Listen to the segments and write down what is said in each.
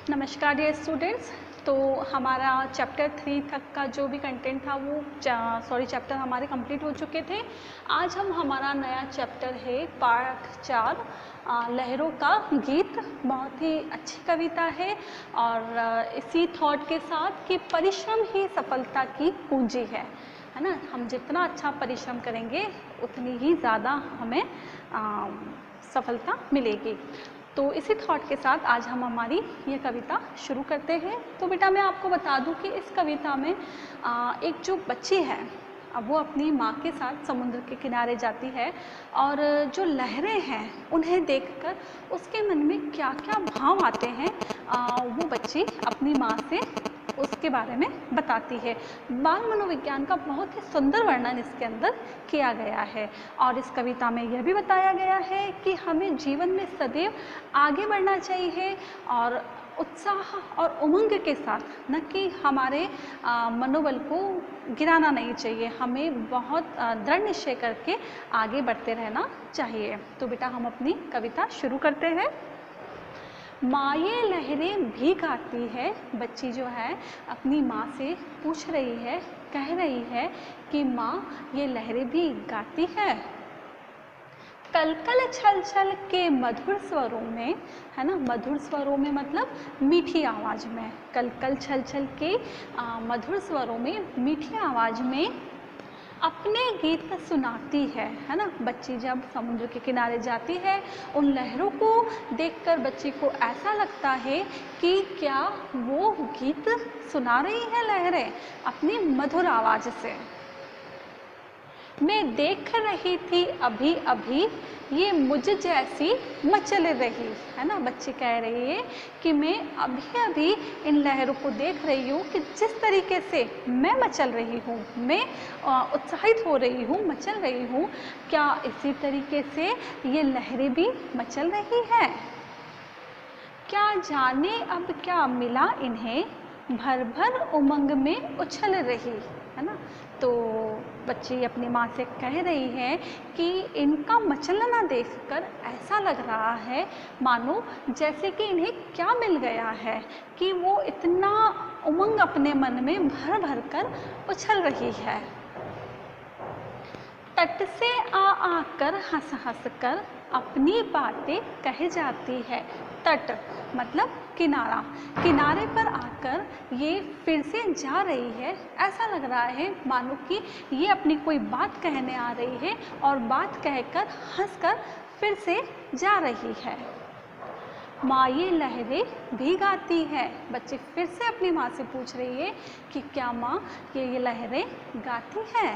नमस्कार dear students. तो हमारा चैप्टर 3 तक का जो भी कंटेंट था वो चैप्टर हमारे कंप्लीट हो चुके थे। आज हम हमारा नया चैप्टर है पार्ट 4 लहरों का गीत। बहुत ही अच्छी कविता है और इसी थॉट के साथ कि परिश्रम ही सफलता की कुंजी है ना। हम जितना अच्छा परिश्रम करेंगे उतनी ही ज़्यादा हमें सफलता मिलेगी। तो इसी थॉट के साथ आज हम हमारी ये कविता शुरू करते हैं। तो बेटा मैं आपको बता दूं कि इस कविता में एक जो बच्ची है अब वो अपनी माँ के साथ समुद्र के किनारे जाती है और जो लहरें हैं उन्हें देखकर उसके मन में क्या क्या भाव आते हैं वो बच्ची अपनी माँ से उसके बारे में बताती है। बाल मनोविज्ञान का बहुत ही सुंदर वर्णन इसके अंदर किया गया है और इस कविता में यह भी बताया गया है कि हमें जीवन में सदैव आगे बढ़ना चाहिए और उत्साह और उमंग के साथ, न कि हमारे मनोबल को गिराना नहीं चाहिए। हमें बहुत दृढ़ निश्चय करके आगे बढ़ते रहना चाहिए। तो बेटा हम अपनी कविता शुरू करते हैं। माँ ये लहरें भी गाती है। बच्ची जो है अपनी माँ से पूछ रही है, कह रही है कि माँ ये लहरें भी गाती है। कल कल छल छल के मधुर स्वरों में, है ना, मधुर स्वरों में मतलब मीठी आवाज़ में, कल कल छल छल के मधुर स्वरों में मीठी आवाज़ में अपने गीत सुनाती है ना। बच्ची जब समुद्र के किनारे जाती है उन लहरों को देखकर बच्ची को ऐसा लगता है कि क्या वो गीत सुना रही है लहरें अपनी मधुर आवाज़ से। मैं देख रही थी अभी अभी ये मुझ जैसी मचल रही, है ना। बच्ची कह रही है कि मैं अभी अभी इन लहरों को देख रही हूँ कि जिस तरीके से मैं मचल रही हूँ, मैं उत्साहित हो रही हूँ, मचल रही हूँ, क्या इसी तरीके से ये लहरें भी मचल रही है। क्या जाने अब क्या मिला इन्हें, भर भर उमंग में उछल रही, है ना। तो बच्ची अपनी माँ से कह रही है कि इनका मचलना देखकर ऐसा लग रहा है मानो जैसे कि इन्हें क्या मिल गया है कि वो इतना उमंग अपने मन में भर भर कर उछल रही है। तट से आकर हंस हंस कर अपनी बातें कह जाती है। तट मतलब किनारा, किनारे पर आकर ये फिर से जा रही है। ऐसा लग रहा है मानो कि ये अपनी कोई बात कहने आ रही है और बात कहकर हंसकर फिर से जा रही है। माँ ये लहरें भी गाती है। बच्ची फिर से अपनी माँ से पूछ रही है कि क्या माँ ये लहरें गाती है।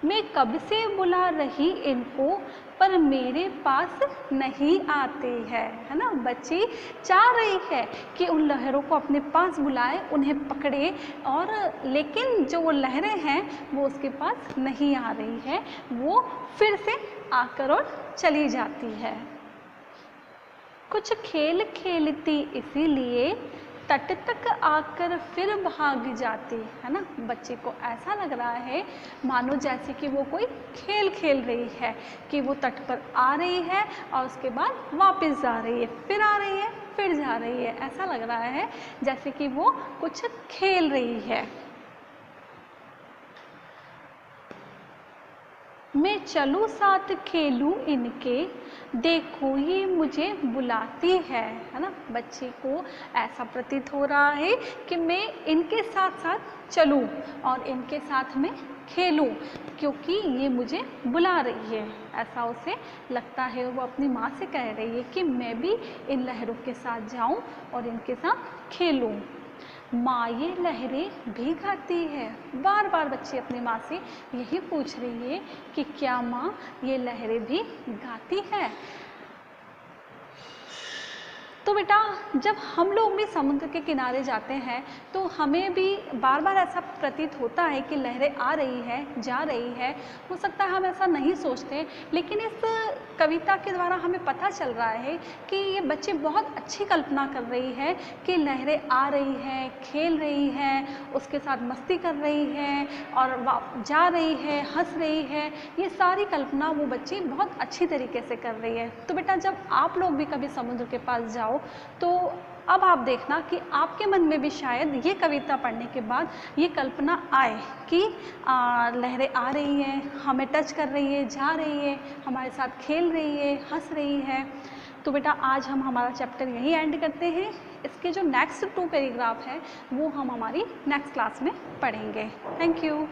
मैं कब से बुला रही इनको पर मेरे पास नहीं आते हैं, है ना। बच्ची चाह रही है कि उन लहरों को अपने पास बुलाए, उन्हें पकड़े, और लेकिन जो वो लहरें हैं वो उसके पास नहीं आ रही है। वो फिर से आकर और चली जाती है। कुछ खेल खेलती इसीलिए तट तक आकर फिर भाग जाती, है ना। बच्चे को ऐसा लग रहा है मानो जैसे कि वो कोई खेल खेल रही है कि वो तट पर आ रही है और उसके बाद वापस जा रही है, फिर आ रही है, फिर जा रही है। ऐसा लग रहा है जैसे कि वो कुछ खेल रही है। मैं चलूँ साथ खेलूँ इनके, देखो ये मुझे बुलाती है ना। बच्चे को ऐसा प्रतीत हो रहा है कि मैं इनके साथ साथ चलूँ और इनके साथ में खेलूँ क्योंकि ये मुझे बुला रही है। ऐसा उसे लगता है। वो अपनी माँ से कह रही है कि मैं भी इन लहरों के साथ जाऊँ और इनके साथ खेलूँ। माँ ये लहरें भी गाती है। बार बार बच्ची अपनी माँ से यही पूछ रही है कि क्या माँ ये लहरें भी गाती है। तो बेटा जब हम लोग भी समुद्र के किनारे जाते हैं तो हमें भी बार बार ऐसा प्रतीत होता है कि लहरें आ रही है, जा रही है। हो सकता है हम ऐसा नहीं सोचते, लेकिन इस कविता के द्वारा हमें पता चल रहा है कि ये बच्ची बहुत अच्छी कल्पना कर रही है कि लहरें आ रही हैं, खेल रही हैं, उसके साथ मस्ती कर रही हैं और जा रही है, हंस रही है। ये सारी कल्पना वो बच्ची बहुत अच्छी तरीके से कर रही है। तो बेटा जब आप लोग भी कभी समुद्र के पास जाओ हो। तो अब आप देखना कि आपके मन में भी शायद ये कविता पढ़ने के बाद ये कल्पना आए कि लहरें आ रही हैं, हमें टच कर रही है, जा रही है, हमारे साथ खेल रही है, हंस रही है। तो बेटा आज हम हमारा चैप्टर यहीं एंड करते हैं। इसके जो नेक्स्ट 2 पैराग्राफ है वो हम हमारी नेक्स्ट क्लास में पढ़ेंगे। Thank you.